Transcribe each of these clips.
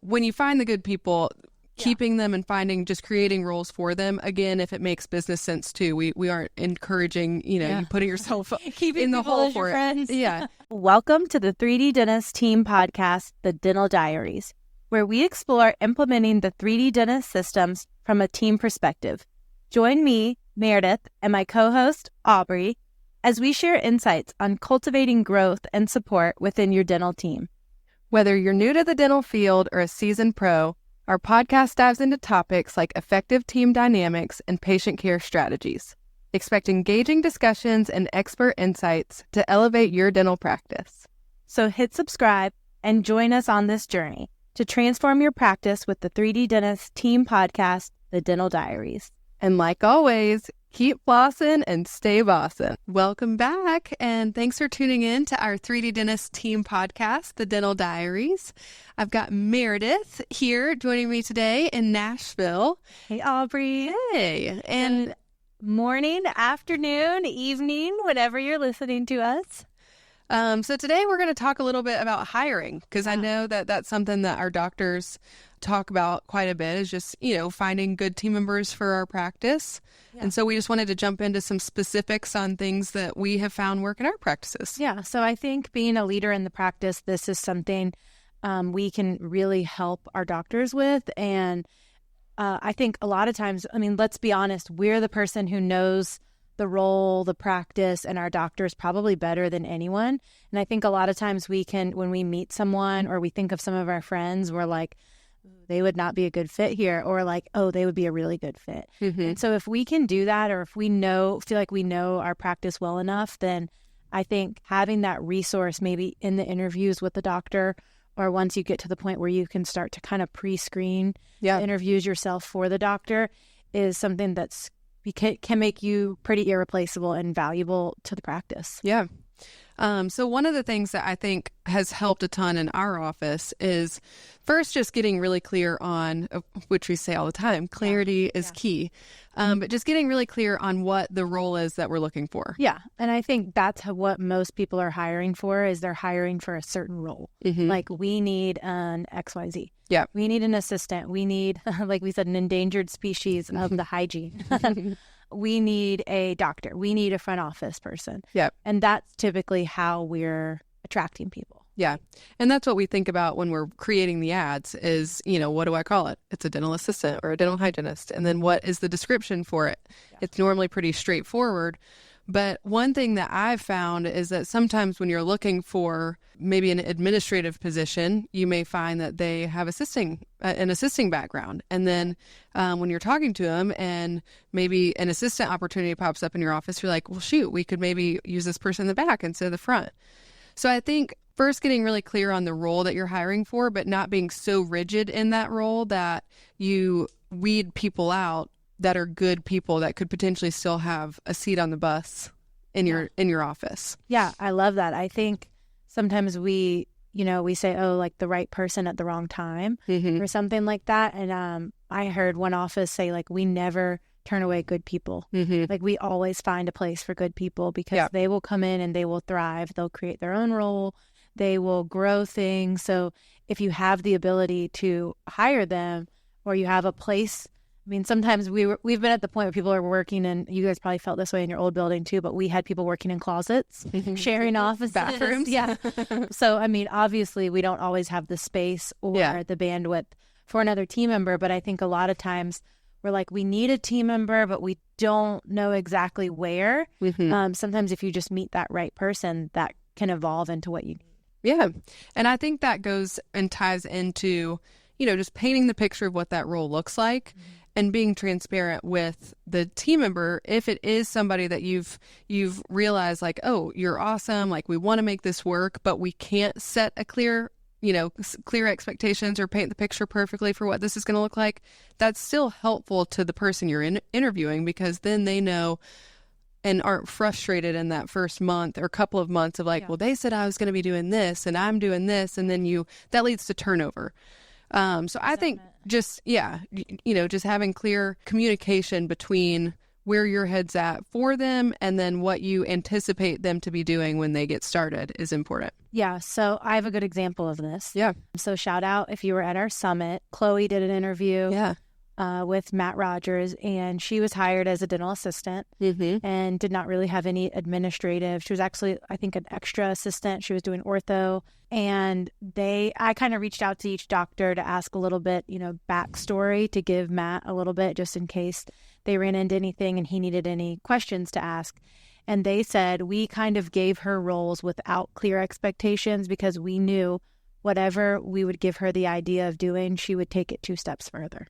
when you find the good people, keeping them and creating roles for them. Again, if it makes business sense too, we aren't encouraging, you putting yourself in the hole for it. Yeah. Welcome to the 3D Dentist Team Podcast, the Dental Diaries, where we explore implementing the 3D dentist systems from a team perspective. Join me, Meredith, and my co-host, Aubrey, as we share insights on cultivating growth and support within your dental team. Whether you're new to the dental field or a seasoned pro, our podcast dives into topics like effective team dynamics and patient care strategies. Expect engaging discussions and expert insights to elevate your dental practice. So hit subscribe and join us on this journey to transform your practice with the 3D Dentist Team Podcast, the Dental Diaries. And like always, keep flossing and stay bossin'. Welcome back, and thanks for tuning in to our 3D Dentist Team Podcast, the Dental Diaries. I've got Meredith here joining me today in Nashville. Hey, Aubrey. Hey. And morning, afternoon, evening, whenever you're listening to us. So today we're going to talk a little bit about hiring, because I know that that's something that our doctors talk about quite a bit, is just, finding good team members for our practice. Yeah. And so we just wanted to jump into some specifics on things that we have found work in our practices. Yeah. So I think being a leader in the practice, this is something we can really help our doctors with. And I think a lot of times, let's be honest, we're the person who knows the role, the practice, and our doctors probably better than anyone. And I think a lot of times we can, when we meet someone or we think of some of our friends, we're like, they would not be a good fit here, or like, oh, they would be a really good fit. Mm-hmm. And so if we can do that, or if we feel like we know our practice well enough, then I think having that resource maybe in the interviews with the doctor, or once you get to the point where you can start to kind of pre-screen the interviews yourself for the doctor, is something that's can make you pretty irreplaceable and valuable to the practice. Yeah. So one of the things that I think has helped a ton in our office is first just getting really clear on, which we say all the time, clarity is key. But just getting really clear on what the role is that we're looking for. Yeah. And I think that's what most people are hiring for, is they're hiring for a certain role. Mm-hmm. Like, we need an XYZ. Yeah. We need an assistant. We need, like we said, an endangered species of the hygiene. We need a doctor. We need a front office person. Yeah. And that's typically how we're attracting people. Yeah. And that's what we think about when we're creating the ads is, what do I call it? It's a dental assistant or a dental hygienist. And then what is the description for it? Yeah. It's normally pretty straightforward. But one thing that I've found is that sometimes when you're looking for maybe an administrative position, you may find that they have an assisting background. And then when you're talking to them and maybe an assistant opportunity pops up in your office, you're like, well, shoot, we could maybe use this person in the back instead of the front. So I think first getting really clear on the role that you're hiring for, but not being so rigid in that role that you weed people out that are good people that could potentially still have a seat on the bus in your office. Yeah, I love that. I think sometimes we say, oh, like the right person at the wrong time, mm-hmm. or something like that. And I heard one office say, like, we never turn away good people. Mm-hmm. Like, we always find a place for good people, because they will come in and they will thrive. They'll create their own role. They will grow things. So if you have the ability to hire them, or you have a place, sometimes we've been at the point where people are working, and you guys probably felt this way in your old building too, but we had people working in closets, sharing offices. Bathrooms. Yeah. So, obviously we don't always have the space or the bandwidth for another team member, but I think a lot of times we're like, we need a team member, but we don't know exactly where. Mm-hmm. Sometimes if you just meet that right person, that can evolve into what you need. Yeah. And I think that goes and ties into, just painting the picture of what that role looks like. Mm-hmm. And being transparent with the team member, if it is somebody that you've realized, like, oh, you're awesome, like, we want to make this work, but we can't set a clear expectations or paint the picture perfectly for what this is going to look like. That's still helpful to the person you're interviewing, because then they know and aren't frustrated in that first month or couple of months of like, well, they said I was going to be doing this and I'm doing this, and then that leads to turnover. So I think just having clear communication between where your head's at for them, and then what you anticipate them to be doing when they get started is important. Yeah. So I have a good example of this. Yeah. So shout out if you were at our summit. Chloe did an interview with Matt Rogers, and she was hired as a dental assistant and did not really have any administrative. She was actually, I think, an extra assistant. She was doing ortho. And I kind of reached out to each doctor to ask a little bit, backstory, to give Matt a little bit just in case they ran into anything and he needed any questions to ask. And they said we kind of gave her roles without clear expectations because we knew whatever we would give her the idea of doing, she would take it 2 steps further.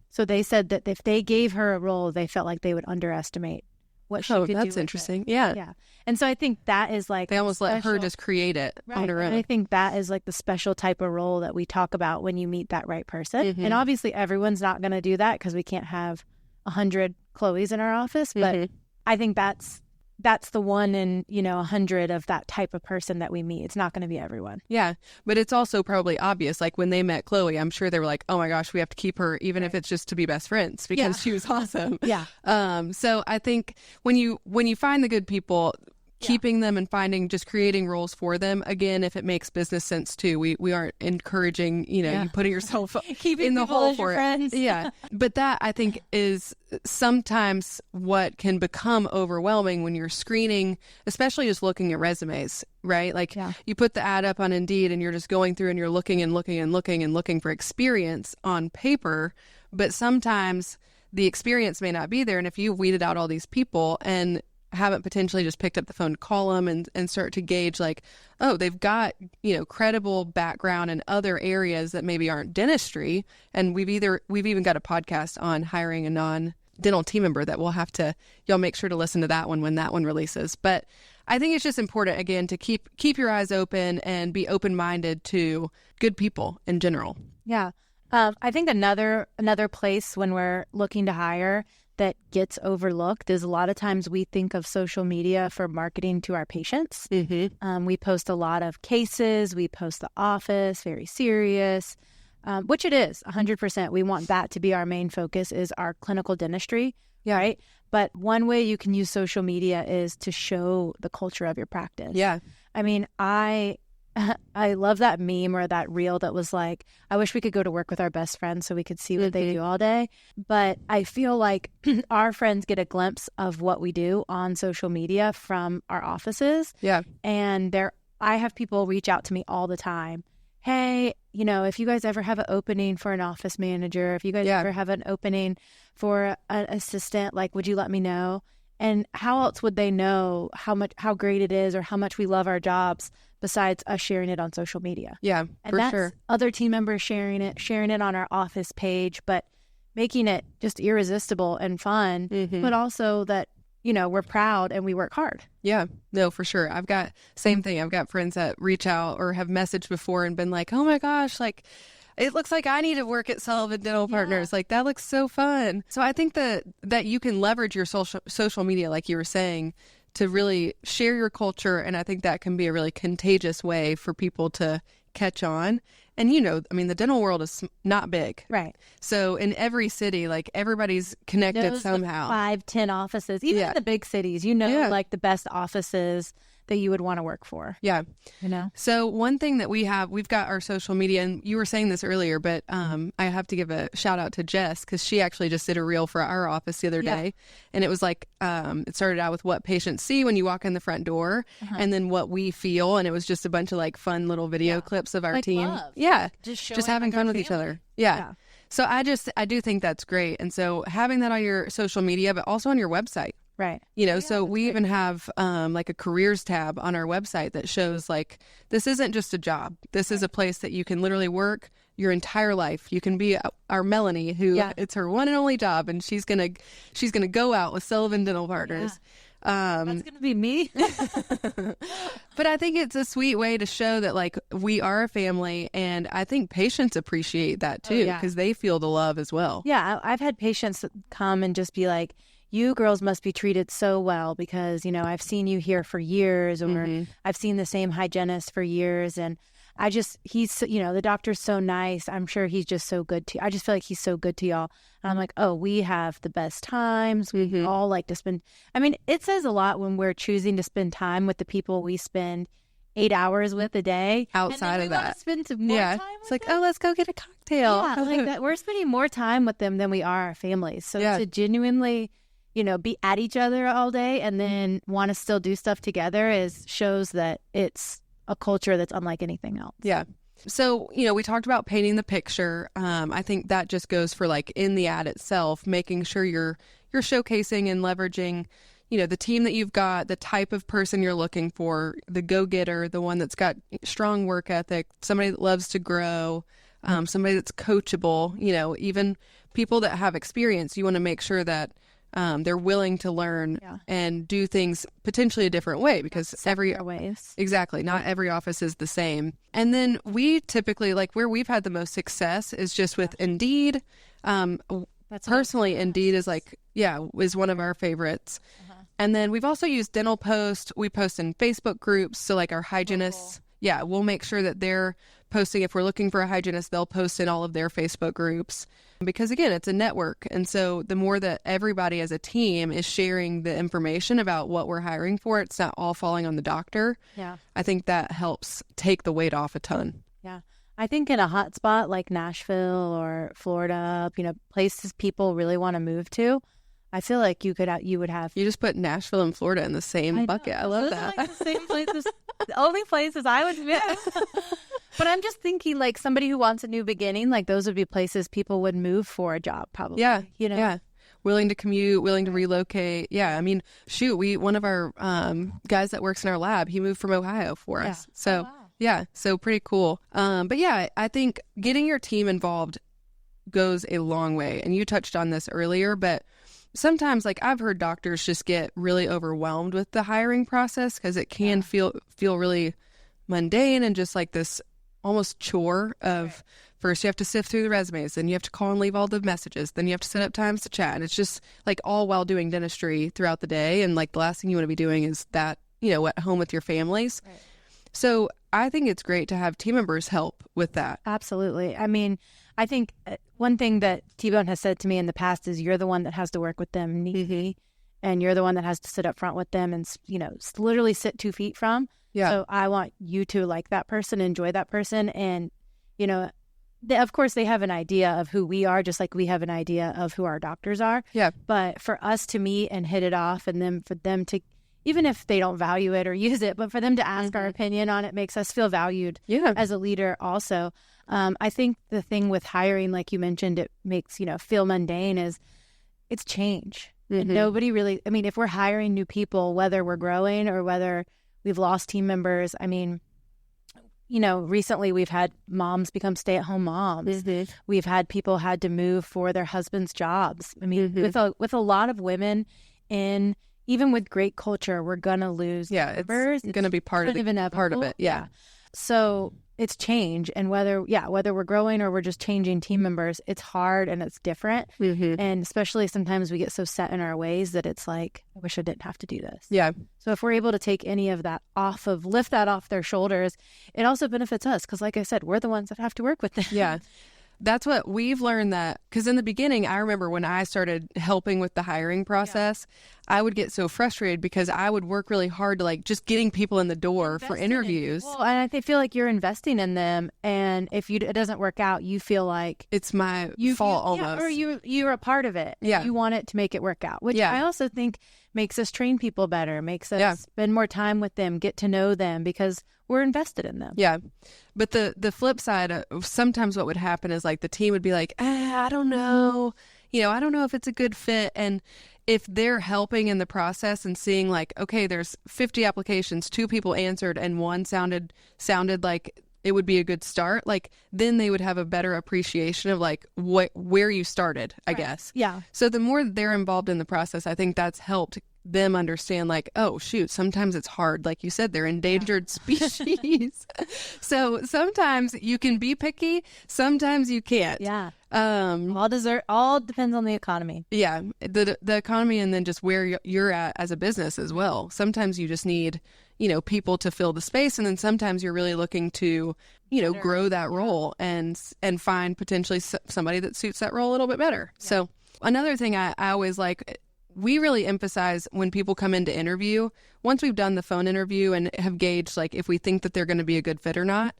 So they said that if they gave her a role, they felt like they would underestimate what she could do. Oh, that's interesting. Yeah. And so I think that is like they almost let her just create it on her own. And I think that is like the special type of role that we talk about when you meet that right person. And obviously everyone's not going to do that because we can't have 100 Chloes in our office. But I think that's the one in 100 of that type of person that we meet. It's not going to be everyone. Yeah, but it's also probably obvious. Like when they met Chloe, I'm sure they were like, "Oh my gosh, we have to keep her, even if it's just to be best friends because she was awesome." So I think when you find the good people, keeping them and creating roles for them. Again, if it makes business sense too, we aren't encouraging you putting yourself in the hole for it. Yeah, but that I think is sometimes what can become overwhelming when you're screening, especially just looking at resumes, right? Like you put the ad up on Indeed and you're just going through and you're looking and looking and looking and looking for experience on paper, but sometimes the experience may not be there. And if you've weeded out all these people and haven't potentially just picked up the phone to call them and start to gauge like, oh, they've got, credible background in other areas that maybe aren't dentistry. And we've even got a podcast on hiring a non-dental team member that y'all make sure to listen to that one when that one releases. But I think it's just important, again, to keep your eyes open and be open-minded to good people in general. Yeah. I think another place when we're looking to hire that gets overlooked is a lot of times we think of social media for marketing to our patients. We post a lot of cases. We post the office, very serious, which it is 100%. We want that to be our main focus is our clinical dentistry, right? But one way you can use social media is to show the culture of your practice. Yeah. I mean, I love that meme or that reel that was like, I wish we could go to work with our best friends so we could see what they do all day. But I feel like our friends get a glimpse of what we do on social media from our offices. Yeah. And I have people reach out to me all the time. Hey, if you guys ever have an opening for an office manager, if you guys ever have an opening for an assistant, like, would you let me know? And how else would they know how great it is or how much we love our jobs besides us sharing it on social media? Yeah, and for that's sure. Other team members sharing it on our office page, but making it just irresistible and fun, but also that, we're proud and we work hard. Yeah, no, for sure. I've got same thing. I've got friends that reach out or have messaged before and been like, oh my gosh, like, it looks like I need to work at Sullivan Dental Partners. Like, that looks so fun. So I think that you can leverage your social media, like you were saying, to really share your culture. And I think that can be a really contagious way for people to catch on. And, the dental world is not big. Right. So in every city, like, everybody's connected somehow. 5-10 offices, even in the big cities, like the best offices that you would want to work for. Yeah. So one thing that we've got our social media, and you were saying this earlier, but I have to give a shout out to Jess because she actually just did a reel for our office the other day. And it was like, it started out with what patients see when you walk in the front door and then what we feel. And it was just a bunch of like fun little video clips of our team. Love. Yeah. Just having fun with each other. Yeah. So I do think that's great. And so having that on your social media, but also on your website. Right. So we even have like a careers tab on our website that shows like, this isn't just a job. This is a place that you can literally work your entire life. You can be our Melanie, who it's her one and only job. And she's going to go out with Sullivan Dental Partners. That's going to be me. But I think it's a sweet way to show that like we are a family. And I think patients appreciate that too, because they feel the love as well. Yeah. I've had patients come and just be like, you girls must be treated so well because, I've seen you here for years or I've seen the same hygienist for years. And he's, the doctor's so nice. I'm sure he's just so good to, I just feel like he's so good to y'all. And I'm like, oh, we have the best times. We all like to spend, it says a lot when we're choosing to spend time with the people we spend 8 hours with a day. Outside of that. Spend some more time it's like, oh, let's go get a cocktail. Yeah, like that. We're spending more time with them than we are our families. So to genuinely, be at each other all day and then want to still do stuff together shows that it's a culture that's unlike anything else. Yeah. So, we talked about painting the picture. I think that just goes for like in the ad itself, making sure you're showcasing and leveraging, the team that you've got, the type of person you're looking for, the go-getter, the one that's got strong work ethic, somebody that loves to grow, somebody that's coachable, even people that have experience. You want to make sure that they're willing to learn and do things potentially a different way, because not every office is the same. And then we typically, like, where we've had the most success is just with Indeed. Personally, Indeed is is one of our favorites. And then we've also used Dental Post. We post in Facebook groups. So like our hygienists, we'll make sure that they're posting. If we're looking for a hygienist, they'll post in all of their Facebook groups. Because again, it's a network. And so the more that everybody as a team is sharing the information about what we're hiring for, it's not all falling on the doctor. Yeah. I think that helps take the weight off a ton. Yeah. I think in a hot spot like Nashville or Florida, places people really want to move to, I feel like you would have. You just put Nashville and Florida in the same bucket. I love that. Like the same places, the only places I would move. But I'm just thinking, like, somebody who wants a new beginning, like those would be places people would move for a job, probably. Yeah, yeah. Willing to commute, willing to relocate. Yeah, one of our guys that works in our lab, he moved from Ohio for us. So so pretty cool. But yeah, I think getting your team involved goes a long way. And you touched on this earlier, but sometimes, like, I've heard doctors just get really overwhelmed with the hiring process because it can feel really mundane and just like this almost chore of first you have to sift through the resumes, then you have to call and leave all the messages, then you have to set up times to chat. And it's just like all while doing dentistry throughout the day. And like the last thing you want to be doing is that, at home with your families. Right. So I think it's great to have team members help with that. Absolutely. I think one thing that T-Bone has said to me in the past is you're the one that has to work with them knee, and you're the one that has to sit up front with them and, literally sit 2 feet from. Yeah. So I want you to like that person, enjoy that person. And, of course, they have an idea of who we are, just like we have an idea of who our doctors are. Yeah. But for us to meet and hit it off, and then for them to, even if they don't value it or use it, but for them to ask our opinion on it makes us feel valued as a leader also. I think the thing with hiring, like you mentioned, it makes, feel mundane, is it's change. And nobody really, if we're hiring new people, whether we're growing or whether we've lost team members, recently we've had moms become stay-at-home moms. We've had people had to move for their husbands' jobs. With a lot of women in, even with great culture, we're going to lose members. It's going to be part of it. Yeah. So it's change. And whether we're growing or we're just changing team members, it's hard and it's different. And especially sometimes we get so set in our ways that it's like, I wish I didn't have to do this. Yeah. So if we're able to take any of that lift that off their shoulders, it also benefits us. Because like I said, we're the ones that have to work with them. Yeah. That's what we've learned, that because in the beginning, I remember when I started helping with the hiring process, I would get so frustrated because I would work really hard to like just getting people in the door for interviews. Well, and I feel like you're investing in them, and if it doesn't work out, you feel like it's my fault almost, or you're a part of it. Yeah, you want it to make it work out, which I also think makes us train people better, makes us spend more time with them, get to know them, because we're invested in them. Yeah. But the flip side of sometimes what would happen is like the team would be like, I don't know. I don't know if it's a good fit. And if they're helping in the process and seeing like, okay, there's 50 applications, 2 people answered and one sounded like it would be a good start, like then they would have a better appreciation of like where you started, I guess. Yeah. So the more they're involved in the process, I think that's helped them understand, like, oh shoot, sometimes it's hard, like you said, they're endangered species. So sometimes you can be picky, sometimes you can't. Yeah. All depends on the economy. Yeah, the economy, and then just where you're at as a business as well. Sometimes you just need, people to fill the space, and then sometimes you're really looking to, grow that role and find potentially somebody that suits that role a little bit better. Yeah. So another thing I always like, we really emphasize when people come in to interview, once we've done the phone interview and have gauged, like, if we think that they're going to be a good fit or not,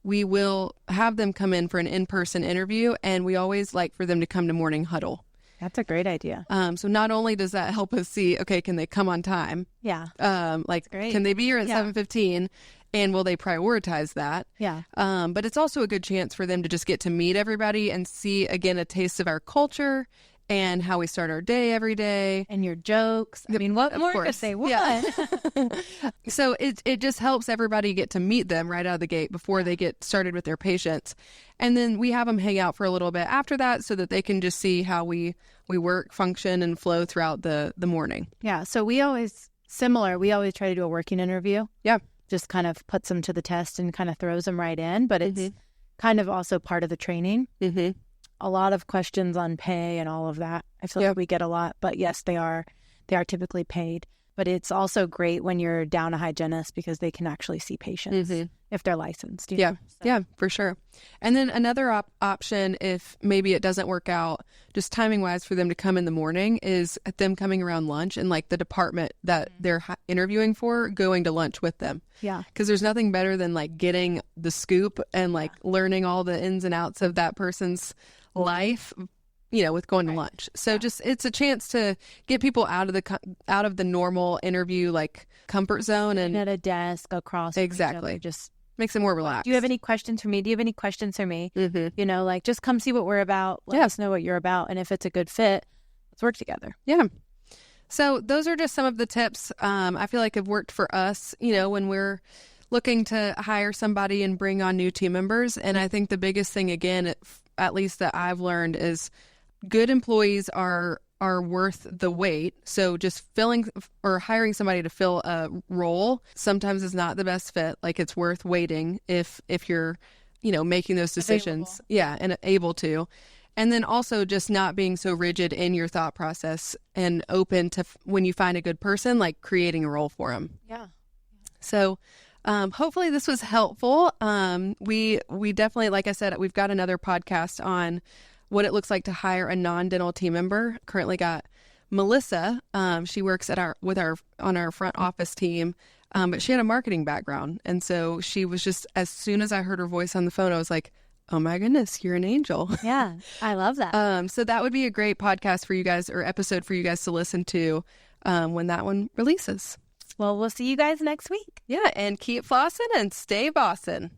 we will have them come in for an in-person interview, and we always like for them to come to morning huddle. That's a great idea. So not only does that help us see, okay, can they come on time? Yeah. Can they be here at 7:15? And will they prioritize that? Yeah. But it's also a good chance for them to just get to meet everybody and see, again, a taste of our culture and how we start our day every day. And your jokes. I mean, what more could they want? Yeah. So it just helps everybody get to meet them right out of the gate before they get started with their patients. And then we have them hang out for a little bit after that so that they can just see how we work, function, and flow throughout the morning. Yeah. So we always try to do a working interview. Yeah. Just kind of puts them to the test and kind of throws them right in. But it's kind of also part of the training. Mm-hmm. A lot of questions on pay and all of that. I feel like we get a lot, but yes, they are typically paid. But it's also great when you're down a hygienist because they can actually see patients if they're licensed. Yeah, for sure. And then another option, if maybe it doesn't work out, just timing wise for them to come in the morning, is them coming around lunch and like the department that they're interviewing for going to lunch with them. Yeah. Because there's nothing better than like getting the scoop and like learning all the ins and outs of that person's life, with going to lunch. So just, it's a chance to get people out of the normal interview, like, comfort zone, and at a desk across. Exactly. Just makes it more relaxed. Do you have any questions for me? Do you have any questions for me? Mm-hmm. Just come see what we're about. Let us know what you're about. And if it's a good fit, let's work together. Yeah. So those are just some of the tips I feel like have worked for us, when we're looking to hire somebody and bring on new team members. And I think the biggest thing, again, at least that I've learned, is good employees are worth the wait. So just filling or hiring somebody to fill a role sometimes is not the best fit. Like, it's worth waiting if you're, making those decisions. Available. Yeah, and able to. And then also just not being so rigid in your thought process and open to, when you find a good person, like creating a role for them. Yeah. So hopefully this was helpful. We definitely, like I said, we've got another podcast on what it looks like to hire a non-dental team member. Currently got Melissa. She works on our front office team, but she had a marketing background. And so she was just, as soon as I heard her voice on the phone, I was like, oh my goodness, you're an angel. Yeah, I love that. So that would be a great podcast for you guys, or episode for you guys to listen to when that one releases. Well, we'll see you guys next week. Yeah, and keep flossing and stay bossin'.